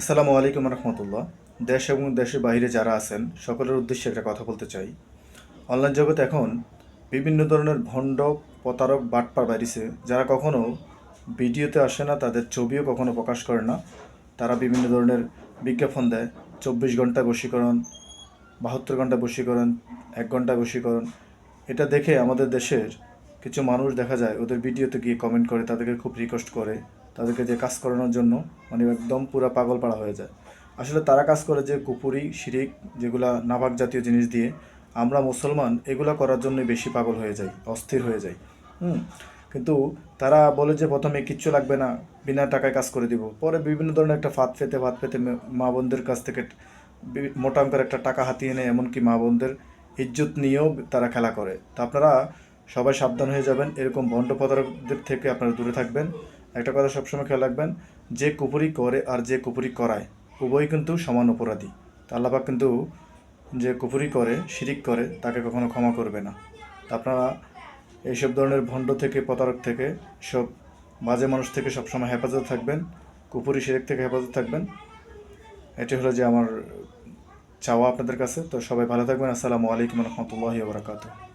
আসসালামু আলাইকুম রহমতুল্লাহ। দেশ এবং দেশের বাইরে যারা আছেন সকলের উদ্দেশ্যে একটা কথা বলতে চাই। অনলাইন জগতে এখন বিভিন্ন ধরনের ভণ্ড, প্রতারক, বাটপার বাড়িছে, যারা কখনো ভিডিওতে আসে না, তাদের ছবিও কখনো প্রকাশ করে না। তারা বিভিন্ন ধরনের বিজ্ঞাপন দেয়, 24 ঘন্টায় বশীকরণ, 72 ঘন্টায় বশীকরণ, 1 ঘন্টায় বশীকরণ। এটা দেখে আমাদের দেশের কিছু মানুষ দেখা যায় ওদের ভিডিওতে গিয়ে কমেন্ট করে, তাদেরকে খুব রিকোয়েস্ট করে, তাদেরকে যে কাজ করানোর জন্য মানে একদম পুরা পাগল পাড়া হয়ে যায়। আসলে তারা কাজ করে যে কুপুরি, শিরিক, যেগুলা নাপাক জাতীয় জিনিস দিয়ে। আমরা মুসলমান এগুলা করার জন্য বেশি পাগল হয়ে যাই, অস্থির হয়ে যাই। হুম। কিন্তু তারা বলে যে প্রথমে কিচ্ছু লাগবে না, বিনা টাকায় কাজ করে দিব, পরে বিভিন্ন ধরনের একটা ফাঁদ পেতে মা বোনদের কাছ থেকে মোটা অঙ্কের একটা টাকা হাতিয়ে নেয়, এমনকি মা বোনদের ইজ্জত নিয়েও তারা খেলা করে। তো আপনারা সবাই সাবধান হয়ে যাবেন, এরকম ভণ্ড প্রতারকদের থেকে আপনারা দূরে থাকবেন। একটা কথা সবসময় খেয়াল রাখবেন, যে কুপুরি করে আর যে কুপুরি করায় উভয়ই কিন্তু সমান অপরাধী। তা আল্লাহ পাক কিন্তু যে কুপুরি করে, শিরিক করে, তাকে কখনো ক্ষমা করবে না। তা আপনারা এইসব ধরনের ভণ্ড থেকে, প্রতারক থেকে, সব বাজে মানুষ থেকে সবসময় হেফাজত থাকবেন, কুপুরি শিরিক থেকে হেফাজত থাকবেন। এটি হলো যে আমার চাওয়া আপনাদের কাছে। তো সবাই ভালো থাকবেন। আসসালামু আলাইকুম রহমতুল্লাহি ওয়া বারাকাতুহু।